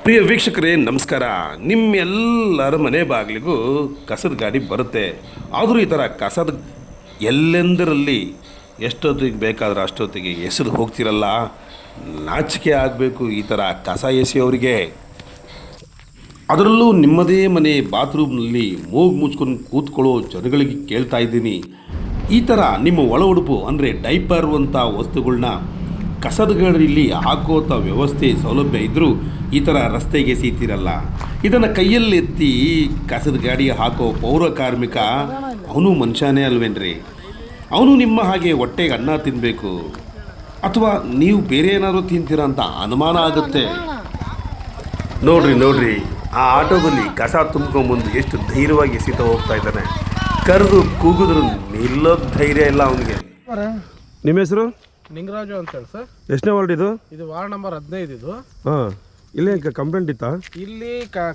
ಪ್ರಿಯ ವೀಕ್ಷಕರೇ ನಮಸ್ಕಾರ. ನಿಮ್ಮೆಲ್ಲರ ಮನೆ ಬಾಗಿಲಿಗೂ ಕಸದ ಗಾಡಿ ಬರುತ್ತೆ. ಆದರೂ ಈ ಥರ ಕಸದ ಎಲ್ಲೆಂದರಲ್ಲಿ ಎಷ್ಟೊತ್ತಿಗೆ ಬೇಕಾದ್ರೆ ಅಷ್ಟೊತ್ತಿಗೆ ಎಸೆದು ಹೋಗ್ತಿರಲ್ಲ, ನಾಚಿಕೆ ಆಗಬೇಕು ಈ ಥರ ಕಸ ಎಸೆಯೋರಿಗೆ. ಅದರಲ್ಲೂ ನಿಮ್ಮದೇ ಮನೆ ಬಾತ್ರೂಮ್ನಲ್ಲಿ ಮೂಗು ಮುಚ್ಕೊಂಡು ಕೂತ್ಕೊಳ್ಳೋ ಜನಗಳಿಗೆ ಕೇಳ್ತಾ ಇದ್ದೀನಿ, ಈ ಥರ ನಿಮ್ಮ ಒಳ ಉಡುಪು ಅಂದರೆ ಡೈಪರ್ ಅಂತ ವಸ್ತುಗಳನ್ನ ಕಸದ ಗಾಡಿಯಲ್ಲಿ ಹಾಕೋತ ವ್ಯವಸ್ಥೆ ಸೌಲಭ್ಯ ಇದ್ದರೂ ಈ ಥರ ರಸ್ತೆಗೆ ಎಸೀತಿರಲ್ಲ. ಇದನ್ನು ಕೈಯಲ್ಲಿ ಎತ್ತಿ ಕಸದ ಗಾಡಿ ಹಾಕೋ ಪೌರ ಕಾರ್ಮಿಕ ಅವನು ಮನುಷ್ಯನೇ ಅಲ್ವೇನ್ರಿ? ಅವನು ನಿಮ್ಮ ಹಾಗೆ ಹೊಟ್ಟೆಗೆ ಅನ್ನ ತಿನ್ನಬೇಕು, ಅಥವಾ ನೀವು ಬೇರೆ ಏನಾದರೂ ತಿಂತೀರಾ ಅಂತ ಅನುಮಾನ ಆಗುತ್ತೆ. ನೋಡ್ರಿ ಆ ಆಟೋದಲ್ಲಿ ಕಸ ತುಂಬ್ಕೊಂಬಂದು ಎಷ್ಟು ಧೈರ್ಯವಾಗಿ ಎಸೀತಾ ಹೋಗ್ತಾ ಇದ್ದಾನೆ. ಕರೆದು ಕೂಗಿದ್ರು ನಿಲ್ಲೋದು ಧೈರ್ಯ ಇಲ್ಲ ಅವನಿಗೆ. ನಿಮ್ಮ ಹೆಸರು? ನಿಂಗರಾಜು ಅಂತ ಹೇಳಿ ಸರ್. ಎಷ್ಟನೇ ವಾರ್ಡ್ ಇದು? ಇದು ವಾರ್ಡ್ ನಂಬರ್ 15 ಇದು. ಹಾಂ, ಇಲ್ಲೇ ಕಂಪ್ಲೇಂಟ್ ಇತ್ತಾ? ಇಲ್ಲಿ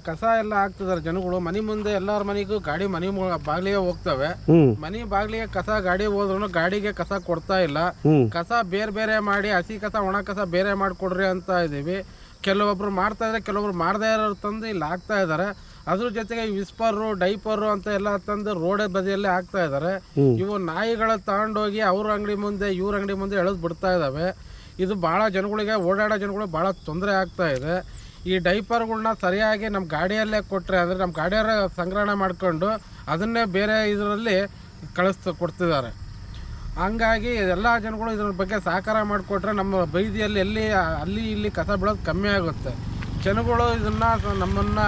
ಕಸ ಎಲ್ಲ ಹಾಕ್ತಿದಾರೆ ಜನಗಳು. ಮನೆ ಮುಂದೆ ಎಲ್ಲಾರ ಮನೆಗೂ ಗಾಡಿ ಮನೆ ಬಾಗಿಲಿಗೆ ಹೋಗ್ತವೆ. ಮನೆ ಬಾಗಿಲಿಗೆ ಕಸ ಗಾಡಿ ಹೋದ್ರು ಗಾಡಿಗೆ ಕಸ ಕೊಡ್ತಾ ಇಲ್ಲ. ಕಸ ಬೇರೆ ಬೇರೆ ಮಾಡಿ, ಹಸಿ ಕಸ ಒಣ ಕಸ ಬೇರೆ ಮಾಡಿಕೊಡ್ರಿ ಅಂತ ಇದೀವಿ. ಕೆಲವೊಬ್ರು ಮಾಡ್ತಾ ಇದ್ರೆ, ಕೆಲವೊಬ್ರು ಮಾಡದೇ ಇರೋರು ತಂದು ಇಲ್ಲಿ ಹಾಕ್ತಾ ಇದ್ದಾರೆ. ಅದ್ರ ಜೊತೆಗೆ ವಿಸ್ಪರು ಡೈಪರು ಅಂತ ಎಲ್ಲ ತಂದು ರೋಡ್ ಬದಿಯಲ್ಲೇ ಹಾಕ್ತಾ ಇದ್ದಾರೆ. ಇವು ನಾಯಿಗಳ ತಗೊಂಡೋಗಿ ಅವ್ರ ಅಂಗಡಿ ಮುಂದೆ ಇವ್ರ ಅಂಗಡಿ ಮುಂದೆ ಎಳೆದು ಬಿಡ್ತಾ ಇದ್ದಾವೆ. ಇದು ಭಾಳ ಜನಗಳಿಗೆ, ಓಡಾಡೋ ಜನಗಳಿಗೆ ಭಾಳ ತೊಂದರೆ ಆಗ್ತಾ ಇದೆ. ಈ ಡೈಪರ್ಗಳನ್ನ ಸರಿಯಾಗಿ ನಮ್ಮ ಗಾಡಿಯಲ್ಲೇ ಕೊಟ್ಟರೆ, ಅಂದರೆ ನಮ್ಮ ಗಾಡಿಯವರ ಸಂಗ್ರಹಣೆ ಮಾಡ್ಕೊಂಡು ಅದನ್ನೇ ಬೇರೆ ಇದರಲ್ಲಿ ಕೊಡ್ತಿದ್ದಾರೆ. ಹಂಗಾಗಿ ಎಲ್ಲ ಜನಗಳು ಇದ್ರ ಬಗ್ಗೆ ಸಹಕಾರ ಮಾಡಿಕೊಟ್ರೆ ನಮ್ಮ ಬೀದಿಯಲ್ಲಿ ಅಲ್ಲಿ ಇಲ್ಲಿ ಕಸ ಬೀಳೋದು ಕಮ್ಮಿ ಆಗುತ್ತೆ. ಜನಗಳು ಇದನ್ನು ನಮ್ಮನ್ನು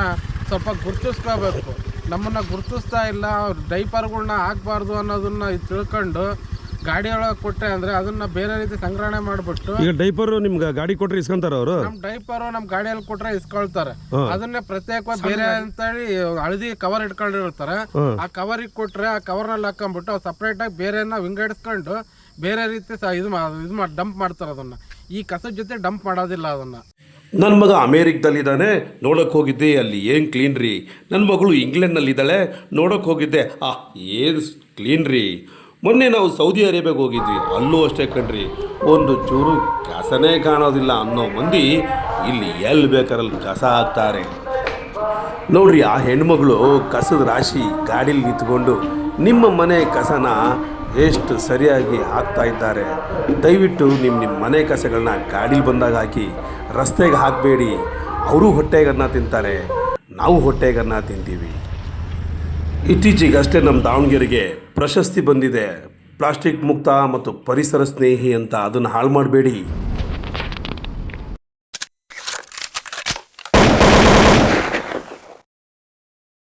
ಸ್ವಲ್ಪ ಗುರುತಿಸ್ಕೋಬೇಕು. ನಮ್ಮನ್ನು ಗುರುತಿಸ್ತಾ ಇಲ್ಲ. ಡೈಪರ್ಗಳನ್ನ ಹಾಕ್ಬಾರ್ದು ಅನ್ನೋದನ್ನು ತಿಳ್ಕೊಂಡು ಗಾಡಿಯೊಳಗೆ ಕೊಟ್ಟರೆ ಅಂದರೆ ಅದನ್ನು ಬೇರೆ ರೀತಿ ಸಂಗ್ರಹಣೆ ಮಾಡಿಬಿಟ್ಟು, ಈಗ ಡೈಪರು ನಿಮ್ಗೆ ಗಾಡಿ ಕೊಟ್ಟರೆ ಇಸ್ಕೊಂತಾರ ಅವರು? ನಮ್ಮ ಡೈಪರು ನಮ್ಮ ಗಾಡಿಯಲ್ಲಿ ಕೊಟ್ಟರೆ ಇಸ್ಕೊಳ್ತಾರೆ. ಅದನ್ನೇ ಪ್ರತ್ಯೇಕವಾಗಿ ಬೇರೆ ಅಂತೇಳಿ ಹಳದಿ ಕವರ್ ಇಟ್ಕೊಂಡಿರ್ತಾರೆ. ಆ ಕವರಿಗೆ ಕೊಟ್ಟರೆ ಆ ಕವರ್ನಲ್ಲಿ ಹಾಕೊಂಡ್ಬಿಟ್ಟು ಸಪ್ರೇಟಾಗಿ ಬೇರೆನ ವಿಂಗಡಿಸ್ಕೊಂಡು ಬೇರೆ ರೀತಿ ಡಂಪ್ ಮಾಡ್ತಾರೆ. ಅದನ್ನು ಈ ಕಸದ ಜೊತೆ ಡಂಪ್ ಮಾಡೋದಿಲ್ಲ ಅದನ್ನು. ನನ್ನ ಮಗ ಅಮೇರಿಕದಲ್ಲಿದ್ದಾನೆ, ನೋಡೋಕೆ ಹೋಗಿದ್ದೆ, ಅಲ್ಲಿ ಏನು ಕ್ಲೀನ್ ರೀ. ನನ್ನ ಮಗಳು ಇಂಗ್ಲೆಂಡ್ನಲ್ಲಿದ್ದಾಳೆ, ನೋಡೋಕೆ ಹೋಗಿದ್ದೆ, ಏನು ಕ್ಲೀನ್ ರೀ. ಮೊನ್ನೆ ನಾವು ಸೌದಿ ಅರೇಬಿಯಾಗೆ ಹೋಗಿದ್ವಿ, ಅಲ್ಲೂ ಅಷ್ಟೇ ಕಣ್ರಿ, ಒಂದು ಚೂರು ಕಸನೇ ಕಾಣೋದಿಲ್ಲ ಅನ್ನೋ ಮಂದಿ ಇಲ್ಲಿ ಎಲ್ಲಿ ಬೇಕಾರಲ್ಲಿ ಕಸ ಹಾಕ್ತಾರೆ. ನೋಡ್ರಿ, ಆ ಹೆಣ್ಮಗಳು ಕಸದ ರಾಶಿ ಗಾಡೀಲಿ ನಿಂತ್ಕೊಂಡು ನಿಮ್ಮ ಮನೆ ಕಸನ ಎಷ್ಟು ಸರಿಯಾಗಿ ಹಾಕ್ತಾ ಇದ್ದಾರೆ. ದಯವಿಟ್ಟು ನಿಮ್ಮ ಮನೆ ಕಸಗಳನ್ನ ಗಾಡೀಲಿ ಬಂದಾಗ ಹಾಕಿ, ರಸ್ತೆಗೆ ಹಾಕಬೇಡಿ. ಅವರು ಹೊಟ್ಟೆಗನ್ನ ತಿಂತಾರೆ, ನಾವು ಹೊಟ್ಟೆಗನ್ನ ತಿಂತೀವಿ. ಇತ್ತೀಚೆಗಷ್ಟೇ ನಮ್ಮ ದಾವಣಗೆರೆಗೆ ಪ್ರಶಸ್ತಿ ಬಂದಿದೆ, ಪ್ಲಾಸ್ಟಿಕ್ ಮುಕ್ತ ಮತ್ತು ಪರಿಸರ ಸ್ನೇಹಿ ಅಂತ. ಅದನ್ನು ಹಾಳು ಮಾಡಬೇಡಿ.